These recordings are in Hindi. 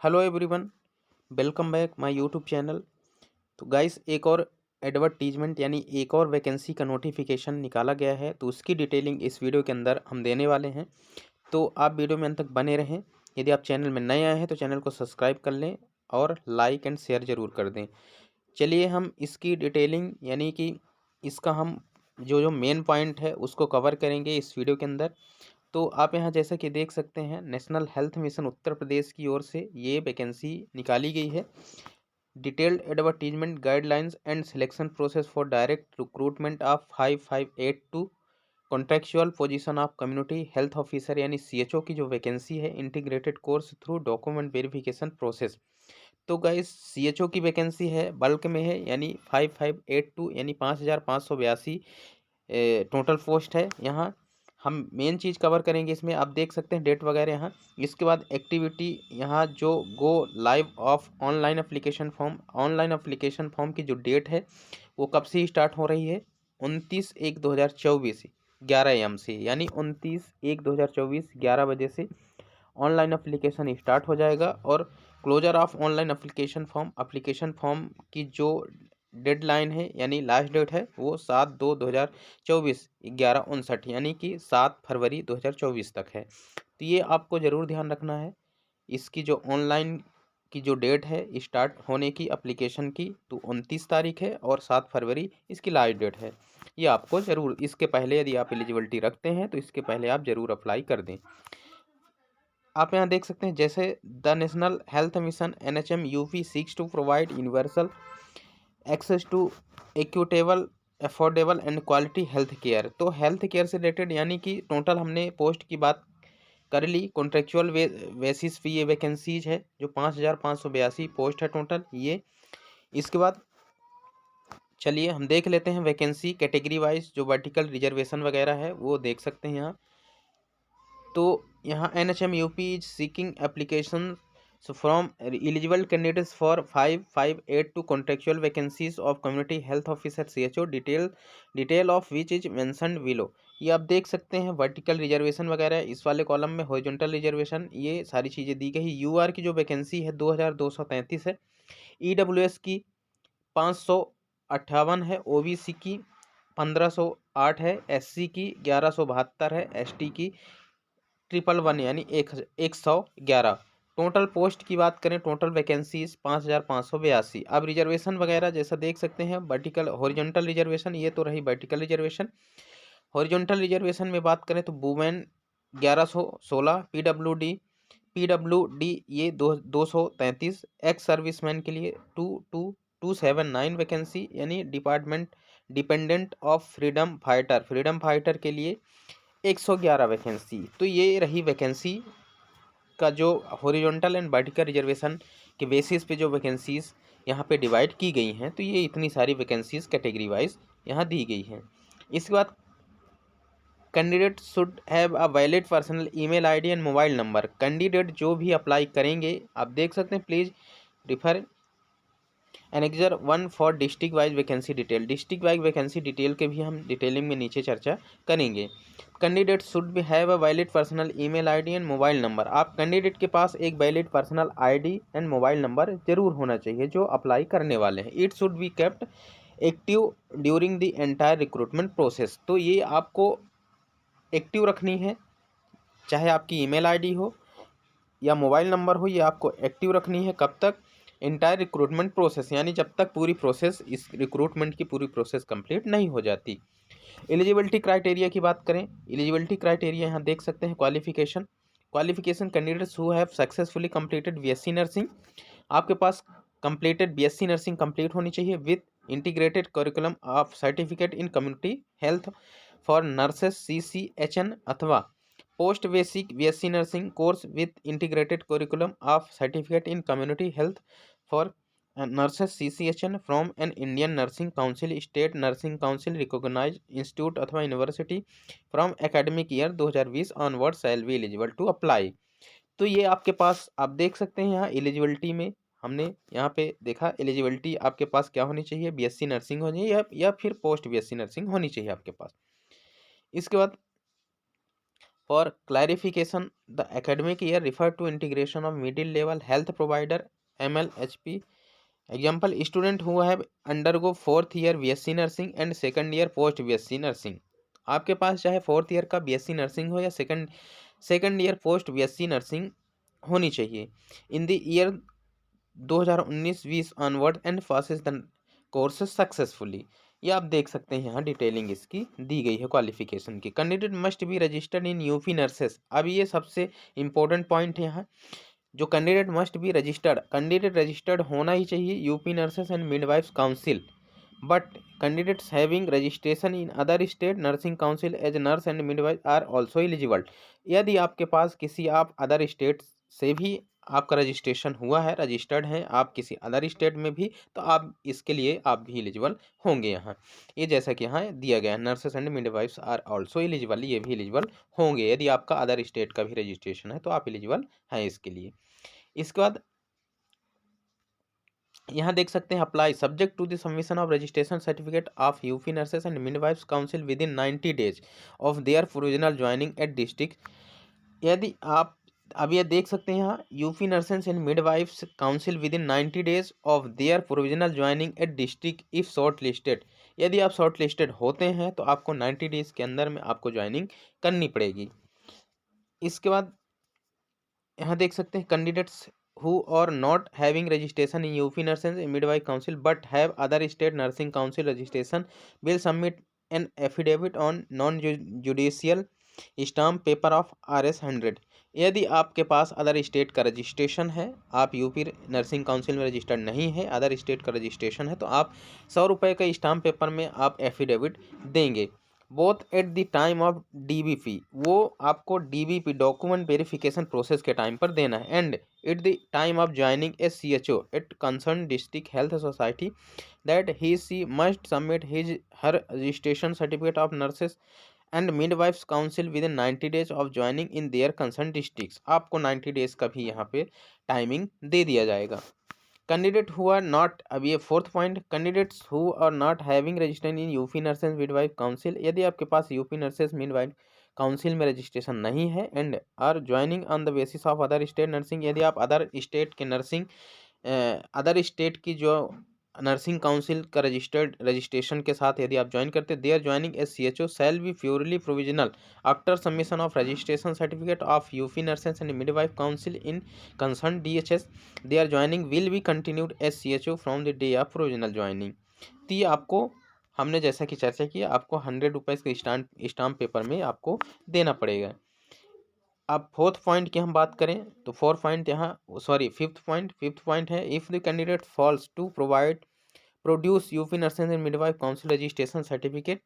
Hello everyone, welcome back my YouTube channel. तो गाइस, एक और एडवर्टीजमेंट यानी एक और वैकेंसी का नोटिफिकेशन निकाला गया है, तो उसकी डिटेलिंग इस वीडियो के अंदर हम देने वाले हैं। तो आप वीडियो में अंत तक बने रहें। यदि आप चैनल में नए आए हैं तो चैनल को सब्सक्राइब कर लें और लाइक एंड शेयर ज़रूर कर दें। चलिए हम इसकी डिटेलिंग यानी कि इसका हम जो मेन पॉइंट है उसको कवर करेंगे इस वीडियो के अंदर। तो आप यहाँ जैसा कि देख सकते हैं, national health mission Uttar Pradesh की ओर से ये वैकेंसी निकाली गई है। Detailed advertisement guidelines and selection process for direct recruitment of 5582 contractual position of community health officer यानी सीएचओ की जो वैकेंसी है, integrated course through document verification process. तो गाइस, सीएचओ की वैकेंसी है, बल्क में है, यानी 5582 यानी 5582 टोटल पोस्ट है। यहाँ हम मेन चीज़ कवर करेंगे, इसमें आप देख सकते हैं डेट वगैरह यहाँ। इसके बाद एक्टिविटी यहाँ जो go live of online application form की जो डेट है वो कब से स्टार्ट हो रही है, 29/1/2024 11 AM से, यानी 29/1/2024 11 बजे से ऑनलाइन एप्लीकेशन स्टार्ट हो जाएगा। और closure of online application form की जो डेडलाइन है यानी लास्ट डेट है वो 7/2/2024 11:59 यानी कि 7 फरवरी 2024 तक है। तो ये आपको ज़रूर ध्यान रखना है। इसकी जो ऑनलाइन की जो डेट है स्टार्ट होने की एप्लीकेशन की, तो 29 तारीख है और 7 फरवरी इसकी लास्ट डेट है। ये आपको ज़रूर, इसके पहले यदि आप एलिजिबिलिटी रखते हैं तो इसके पहले आप ज़रूर अप्लाई कर दें। आप यहाँ देख सकते हैं, जैसे the national health mission NHM UP seeks to provide universal access to equitable affordable and quality health care. तो हेल्थ केयर से रिलेटेड यानी कि टोटल हमने पोस्ट की बात कर ली। कॉन्ट्रेक्चुअल बेसिस पे ये वैकेंसीज है जो 5582 पोस्ट है टोटल ये। इसके बाद चलिए हम देख लेते हैं वैकेंसी कैटेगरी वाइज, जो वर्टिकल रिजर्वेशन वगैरह है वो देख सकते हैं यहाँ। तो यहाँ NHM UP is seeking application from eligible candidates for 5582 contractual vacancies of community health officer CHO detail of which is mentioned below. ये आप देख सकते हैं वर्टिकल रिजर्वेशन वगैरह इस वाले कॉलम में, हॉरिजॉन्टल रिजर्वेशन, ये सारी चीज़ें दी गई। UR की जो वैकेंसी है 2233 है, EWS की 558 है, OBC की 1508 है, SC की 1172 है, ST की 111 यानी 111। टोटल पोस्ट की बात करें, टोटल वैकेंसीज 5582। अब रिजर्वेशन वगैरह जैसा देख सकते हैं, वर्टिकल हॉरिजॉन्टल रिजर्वेशन, ये तो रही वर्टिकल रिजर्वेशन। हॉरिजॉन्टल रिजर्वेशन में बात करें तो वुमेन 1116, पीडब्ल्यूडी ये 233, एक्स सर्विसमैन के लिए 229 वैकेंसी, यानी डिपेंडेंट ऑफ फ्रीडम फाइटर के लिए 111 वैकेंसी। तो ये रही वैकेंसी का जो हॉरिजॉन्टल एंड वर्टिकल रिजर्वेशन के बेसिस पे जो वैकेंसीज यहाँ पे डिवाइड की गई हैं, तो ये इतनी सारी वैकेंसीज कैटेगरी वाइज यहाँ दी गई हैं। इसके बाद candidate should have a valid personal email ID and mobile number. Candidate जो भी अप्लाई करेंगे, आप देख सकते हैं, please refer annexure 1 for district wise vacancy detail. District wise vacancy detail के भी हम डिटेलिंग में नीचे चर्चा करेंगे। Candidate should be have a valid personal email ID and mobile number. आप कैंडिडेट के पास एक valid personal ID and mobile number जरूर होना चाहिए जो अप्लाई करने वाले हैं। It should be kept active during the entire recruitment process. तो ये आपको एक्टिव रखनी है, चाहे आपकी ईमेल आईडी हो या मोबाइल नंबर हो, ये आपको एक्टिव रखनी है। कब तक? इंटायर रिक्रूटमेंट प्रोसेस, यानी जब तक पूरी प्रोसेस, इस रिक्रूटमेंट की पूरी प्रोसेस कंप्लीट नहीं हो जाती। एलिजिबिलिटी क्राइटेरिया की बात करें, एलिजिबिलिटी क्राइटेरिया यहाँ देख सकते हैं। Qualification candidates who have successfully completed BSc nursing. आपके पास कंप्लीटेड BSc नर्सिंग कंप्लीट होनी चाहिए with integrated curriculum of certificate in community health for nurses CCHN, अथवा post basic BSc nursing course with integrated curriculum of certificate in community health for nurses CCHN from an Indian nursing council, state nursing council recognize institute अथवा university from academic year 2020 onward shall be eligible to apply. तो ये आपके पास आप देख सकते हैं, यहाँ एलिजिबिलिटी में हमने यहाँ पे देखा, एलिजिबिलिटी आपके पास क्या होनी चाहिए, BSc नर्सिंग होनी चाहिए या फिर पोस्ट BSc नर्सिंग होनी चाहिए आपके पास। इसके बाद For clarification, the academic year refer to integration of middle level health provider MLHP. Example, student who have undergo 4th year BSc nursing and 2nd year post BSc nursing. आपके पास चाहे 4th ईयर का BSc नर्सिंग हो या second year post BSc nursing होनी चाहिए in the year 2019-20 onward and passes the course successfully. ये आप देख सकते हैं यहाँ डिटेलिंग इसकी दी गई है क्वालिफिकेशन की। Candidate must be registered in UP nurses. अब ये सबसे इंपॉर्टेंट पॉइंट है यहाँ, जो candidate must be registered, candidate registered होना ही चाहिए UP nurses and midwives council, but candidates having registration in other state nursing council as nurse and midwife are also eligible. यदि आपके पास किसी आप अदर स्टेट से भी आपका रजिस्ट्रेशन हुआ है, रजिस्टर्ड हैं आप किसी अदर स्टेट में भी, तो आप इसके लिए आप भी एलिजिबल होंगे यहाँ। ये जैसा कि यहाँ दिया गया है, nurses and midwives are also eligible, ये भी एलिजिबल होंगे। यदि आपका अदर स्टेट का भी रजिस्ट्रेशन है तो आप एलिजिबल हैं इसके लिए। इसके बाद यहाँ देख सकते हैं, apply subject to the submission of registration certificate of UP nurses and midwives council within 90 days of their provisional joining at district. यदि आप अब ये देख सकते हैं यहाँ, UP nurses and midwives council within 90 days of their provisional joining at district if shortlisted. यदि आप शॉर्ट लिस्टेड होते हैं तो आपको 90 डेज के अंदर में आपको ज्वाइनिंग करनी पड़ेगी। इसके बाद यहाँ देख सकते हैं, candidates who are not having registration in UP Nurses and Midwife Council but have other state nursing council registration will submit an affidavit on non-judicial stamp paper of RS 100। यदि आपके पास अदर स्टेट का रजिस्ट्रेशन है, आप यूपी नर्सिंग काउंसिल में रजिस्टर्ड नहीं है, अदर स्टेट का रजिस्ट्रेशन है, तो आप 100 रुपये का स्टाम्प पेपर में आप एफिडेविट देंगे। Both at the time of DBP, वो आपको DBP डॉक्यूमेंट वेरिफिकेशन प्रोसेस के टाइम पर देना है, and at the time of joining a CHO at concern district health society that he she must submit his her registration certificate of nurses and midwives council within 90 days of joining in their concern district. आपको 90 डेज का भी यहाँ पे टाइमिंग दे दिया जाएगा। कैंडिडेट हु आर नॉट, अब ये 4th point, candidates who are not having registered in UP nurses midwife council. यदि आपके पास यूपी नर्सेस मिडवाइफ काउंसिल में रजिस्ट्रेशन नहीं है and are joining on the basis of other state nursing, यदि आप अदर स्टेट के नर्सिंग अदर स्टेट की जो नर्सिंग काउंसिल का रजिस्ट्रेशन के साथ यदि आप ज्वाइन करते, their joining as CHO shall be purely provisional after submission of registration certificate of UP nurses and midwife council in concern DHS। Their joining will be continued as CHO from the day of provisional joining. तो ये आपको, हमने जैसा कि चर्चा किया, आपको 100 रुपीज़ के स्टाम्प पेपर में आपको देना पड़ेगा। अब 4th पॉइंट की हम बात करें तो 4 पॉइंट यहाँ, सॉरी 5th पॉइंट है, if the candidate fails to produce UP nursing and midwife council registration certificate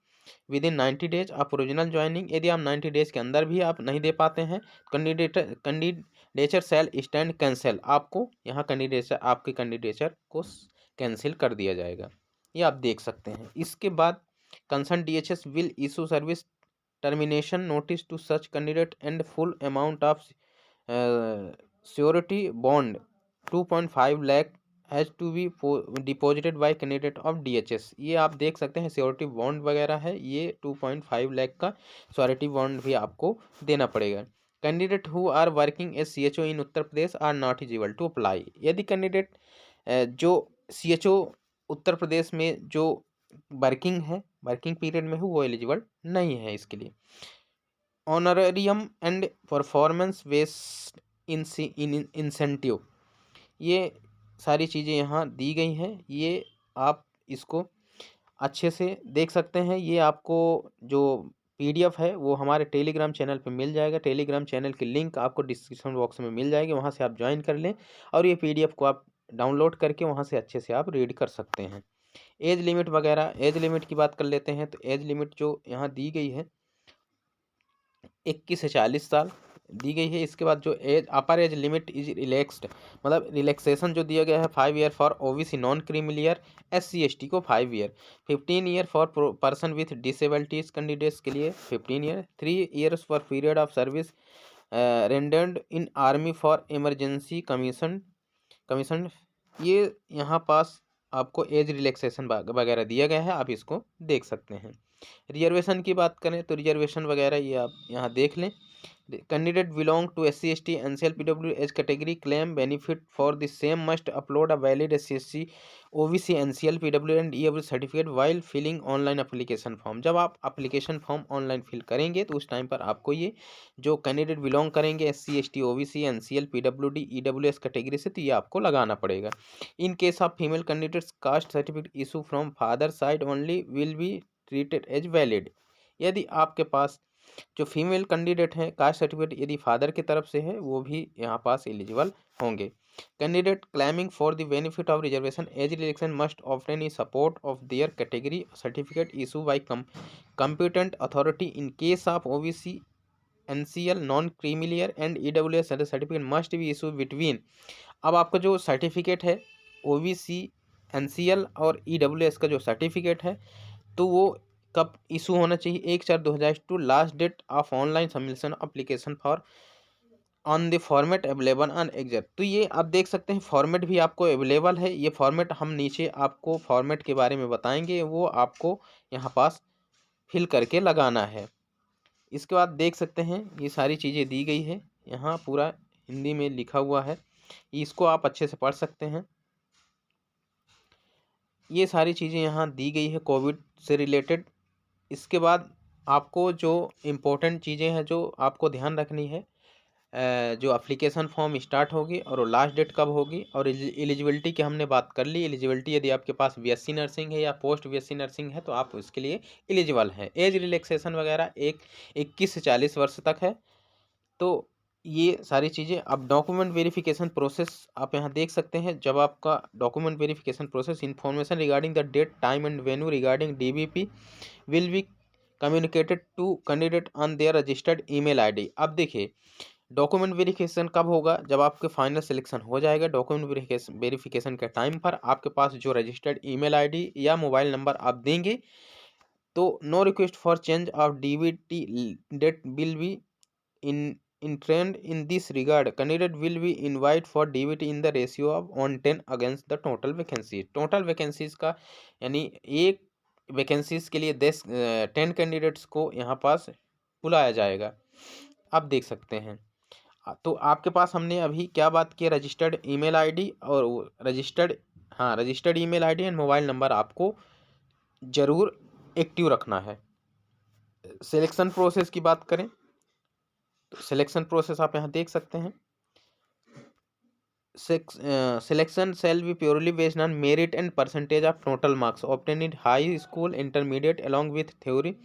within 90 days of original joining. यदि आप 90 डेज के अंदर भी आप नहीं दे पाते हैं, कैंडिडेचर सेल स्टैंड कैंसिल, आपको यहाँ कैंडिडेचर, आपके कैंडिडेचर को कैंसिल कर दिया जाएगा। ये आप देख सकते हैं। इसके बाद concern DHS will issue service termination notice to such candidate and full amount of surety bond 2.5 lakh has to be deposited by candidate of DHS। ये आप देख सकते हैं श्योरिटी बॉन्ड वगैरह है, ये 2.5 लाख का श्योरिटी बॉन्ड भी आपको देना पड़ेगा। Candidate who are working as CHO in Uttar Pradesh are not eligible to apply. यदि कैंडिडेट जो CHO उत्तर प्रदेश में जो वर्किंग है, वर्किंग पीरियड में हो, वो एलिजिबल नहीं है इसके लिए। Honorarium and performance based incentive, ये सारी चीज़ें यहाँ दी गई हैं, ये आप इसको अच्छे से देख सकते हैं। ये आपको जो PDF है वो हमारे टेलीग्राम चैनल पे मिल जाएगा। टेलीग्राम चैनल की लिंक आपको डिस्क्रिप्शन बॉक्स में मिल जाएगी, वहाँ से आप ज्वाइन कर लें और ये PDF को आप डाउनलोड करके वहाँ से अच्छे से आप रीड कर सकते हैं। एज लिमिट वगैरह, एज लिमिट की बात कर लेते हैं तो एज लिमिट जो यहाँ दी गई है 21 से 40 साल दी गई है। इसके बाद जो as upper age limit is relaxed, मतलब रिलैक्सेशन जो दिया गया है 5 year for OBC non creamy layer, SC ST को 5 year, 15 year for person with disabilities candidates के लिए 15 year, 3 years for period of service rendered in army for emergency commission. ये यहाँ पास आपको एज रिलैक्सेशन वगैरह दिया गया है, आप इसको देख सकते हैं। रिजर्वेशन की बात करें तो रिजर्वेशन वगैरह ये आप यहाँ देख लें। Candidate belong to SC, ST, NCL, PWS category claim benefit for the same must upload a valid SC, OBC, NCL, PW and EW certificate while filling online application form। जब आप application form online fill करेंगे तो उस टाइम पर आपको ये जो कैंडिडेट बिलोंग करेंगे SC, ST, OBC, NCL, PWD, EWS category से, तो ये आपको लगाना पड़ेगा। In case of female candidates caste certificate issue from father side only will be treated as valid. यदि आपके पास जो फीमेल कैंडिडेट हैं कास्ट सर्टिफिकेट यदि फादर की तरफ से है वो भी यहाँ पास एलिजिबल होंगे। Candidate claiming for the benefit of reservation age relaxation must obtain in support of their category certificate issue bye competent authority in case of OBC, NCL, non creamy layer and EWS certificate must be issue between. अब आपका जो सर्टिफिकेट है OBC, NCL और EWS का जो सर्टिफिकेट है तो वो कब इशू होना चाहिए? 1/4/2022 last date of online submission application for on the format available on exact. तो ये आप देख सकते हैं फॉर्मेट भी आपको अवेलेबल है। ये फॉर्मेट हम नीचे आपको फॉर्मेट के बारे में बताएंगे, वो आपको यहाँ पास फिल करके लगाना है। इसके बाद देख सकते हैं ये सारी चीज़ें दी गई है, यहाँ पूरा हिंदी में लिखा हुआ है, इसको आप अच्छे से पढ़ सकते हैं। ये सारी चीज़ें यहाँ दी गई है कोविड से रिलेटेड। इसके बाद आपको जो इम्पोर्टेंट चीज़ें हैं जो आपको ध्यान रखनी है, जो एप्लीकेशन फॉर्म स्टार्ट होगी और वो लास्ट डेट कब होगी, और एलिजिबिलिटी की हमने बात कर ली। एलिजिबिलिटी यदि आपके पास BSc नर्सिंग है या पोस्ट BSc नर्सिंग है तो आप उसके लिए एलिजिबल हैं। एज रिलैक्सेशन वगैरह 21 से 40 वर्ष तक है। तो ये सारी चीज़ें। अब डॉक्यूमेंट वेरिफिकेशन प्रोसेस आप यहाँ देख सकते हैं। जब आपका document verification process information regarding the date time and venue regarding DBP will be communicated to candidate on their registered email ID। अब देखिए डॉक्यूमेंट वेरिफिकेशन कब होगा? जब आपके फाइनल सिलेक्शन हो जाएगा डॉक्यूमेंट वेरिफिकेशन के टाइम पर आपके पास जो रजिस्टर्ड ईमेल ID या मोबाइल नंबर आप देंगे तो no request for change of DBT date will be in trend in this regard candidate will be invite for DBT in the ratio of 1:10 against the total vacancy। Total vacancies का यानी एक वैकेंसीज के लिए 10 कैंडिडेट्स को यहाँ पास बुलाया जाएगा। आप देख सकते हैं। तो आपके पास हमने अभी क्या बात की? रजिस्टर्ड ईमेल आईडी और registered email ID and mobile number आपको ज़रूर एक्टिव रखना है। सिलेक्शन प्रोसेस की बात करें तो सिलेक्शन प्रोसेस आप यहाँ देख सकते हैं। Selection shall be purely based on merit and percentage of total marks obtained in high school, intermediate, along with theory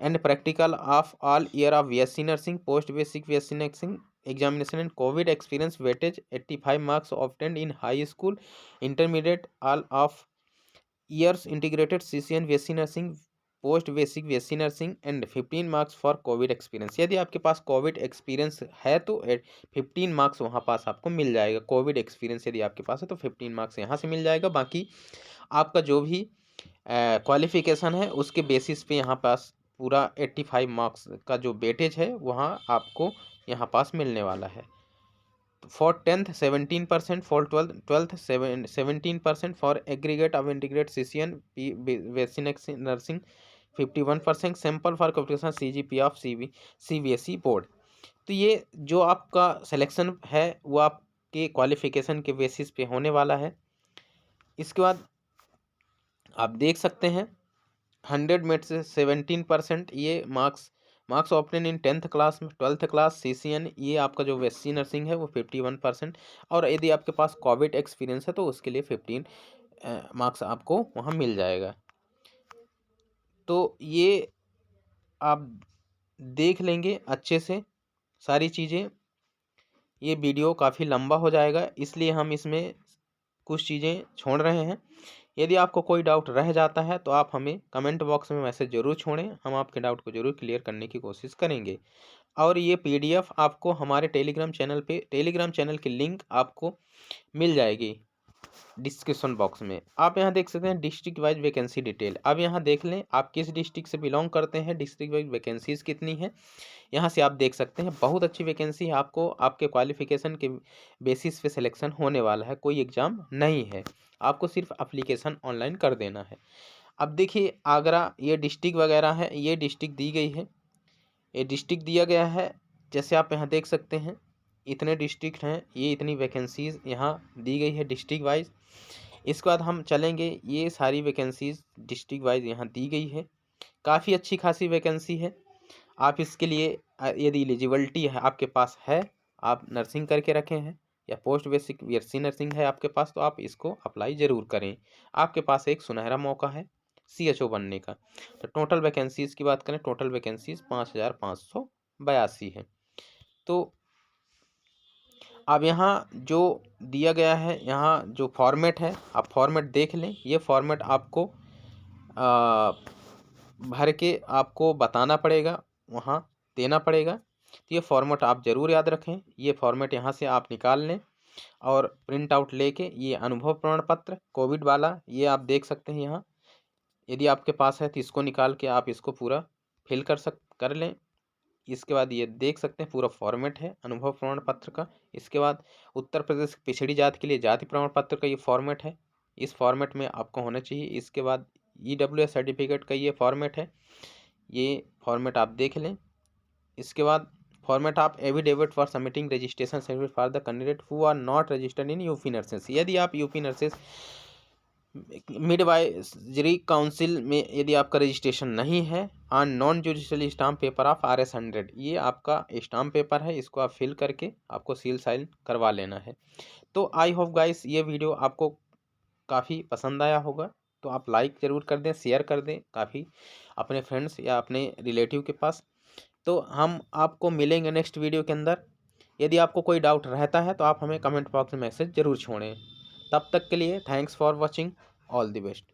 and practical of all year of BSc nursing, post basic BSc nursing examination and COVID experience weightage 85 marks obtained in high school, intermediate, all of years integrated CCN BSc nursing, post basic BSc nursing and 15 marks for Covid experience. यदि आपके पास कोविड एक्सपीरियंस है तो 15 मार्क्स वहाँ पास आपको मिल जाएगा। कोविड एक्सपीरियंस यदि आपके पास है तो 15 मार्क्स यहाँ से मिल जाएगा। बाकी आपका जो भी क्वालिफिकेशन है उसके बेसिस पे यहाँ पास पूरा 85 मार्क्स का जो वेटेज है वहाँ आपको यहाँ पास मिलने वाला है। For 10th 17%, for 12th 17%, for aggregate of integrate CCN BSc nursing 51%, sample for qualification CGP of CBSE board. तो ये जो आपका सिलेक्शन है वो आपके क्वालिफिकेशन के बेसिस पे होने वाला है। इसके बाद आप देख सकते हैं 100 में से 17% ये मार्क्स ऑप्टेन इन 10th क्लास में 12th क्लास CCN, ये आपका जो BSc नर्सिंग है वो 51%, और यदि आपके पास कोविड एक्सपीरियंस है तो उसके लिए 15 मार्क्स आपको वहाँ मिल जाएगा। तो ये आप देख लेंगे अच्छे से सारी चीज़ें। ये वीडियो काफ़ी लंबा हो जाएगा इसलिए हम इसमें कुछ चीज़ें छोड़ रहे हैं। यदि आपको कोई डाउट रह जाता है तो आप हमें कमेंट बॉक्स में मैसेज ज़रूर छोड़ें, हम आपके डाउट को ज़रूर क्लियर करने की कोशिश करेंगे। और ये PDF आपको हमारे टेलीग्राम चैनल की लिंक आपको मिल जाएगी डिस्क्रिप्शन बॉक्स में। आप यहाँ देख सकते हैं डिस्ट्रिक्ट वाइज वैकेंसी डिटेल। अब यहाँ देख लें आप किस डिस्ट्रिक्ट से बिलोंग करते हैं, डिस्ट्रिक्ट वाइज वैकेंसीज कितनी है यहाँ से आप देख सकते हैं। बहुत अच्छी वैकेंसी है, आपको आपके क्वालिफिकेशन के बेसिस पे सिलेक्शन होने वाला है, कोई एग्ज़ाम नहीं है, आपको सिर्फ एप्लीकेशन ऑनलाइन कर देना है। अब देखिए आगरा ये डिस्ट्रिक्ट वगैरह है, ये डिस्ट्रिक्ट दी गई है, ये डिस्ट्रिक्ट दिया गया है जैसे आप यहाँ देख सकते हैं इतने डिस्ट्रिक्ट हैं, ये इतनी वैकेंसीज़ यहाँ दी गई है डिस्ट्रिक्ट वाइज। इसके बाद हम चलेंगे, ये सारी वैकेंसीज़ डिस्ट्रिक्ट वाइज यहाँ दी गई है। काफ़ी अच्छी खासी वैकेंसी है। आप इसके लिए यदि एलिजिबिलिटी है आपके पास है, आप नर्सिंग करके रखे हैं या पोस्ट बेसिक बीएससी नर्सिंग है आपके पास, तो आप इसको अप्लाई ज़रूर करें। आपके पास एक सुनहरा मौका है सीएचओ बनने का। तो टोटल वैकेंसीज़ की बात करें, टोटल वैकेंसीज़ 5582 है। तो अब यहाँ जो दिया गया है, यहाँ जो फॉर्मेट है आप फॉर्मेट देख लें। ये फॉर्मेट आपको भर के आपको बताना पड़ेगा, वहाँ देना पड़ेगा। तो ये फॉर्मेट आप ज़रूर याद रखें। ये फॉर्मेट यहाँ से आप निकाल लें और प्रिंट आउट लेके ये अनुभव प्रमाण पत्र कोविड वाला ये आप देख सकते हैं यहाँ। यदि आपके पास है तो इसको निकाल के आप इसको पूरा फिल कर लें। इसके बाद ये देख सकते हैं पूरा फॉर्मेट है अनुभव प्रमाण पत्र का। इसके बाद उत्तर प्रदेश पिछड़ी जाति के लिए जाति प्रमाण पत्र का ये फॉर्मेट है, इस फॉर्मेट में आपको होना चाहिए। इसके बाद ईडब्ल्यूएस सर्टिफिकेट का ये फॉर्मेट है, ये फॉर्मेट आप देख लें। इसके बाद फॉर्मेट आप affidavit for submitting registration certificate for the candidate who are not registered in UP nurses. यदि आप यूपी नर्सेस मिडवाइजरी काउंसिल में यदि आपका रजिस्ट्रेशन नहीं है, on non judicial stamp paper of RS100, ये आपका स्टाम्प पेपर है, इसको आप फिल करके आपको सील साइन करवा लेना है। तो आई होप गाइस ये वीडियो आपको काफ़ी पसंद आया होगा, तो आप लाइक ज़रूर कर दें, शेयर कर दें काफ़ी अपने फ्रेंड्स या अपने रिलेटिव के पास। तो हम आपको मिलेंगे नेक्स्ट वीडियो के अंदर। यदि आपको कोई डाउट रहता है तो आप हमें कमेंट बॉक्स में मैसेज ज़रूर छोड़ें। तब तक के लिए thanks for watching, all the best.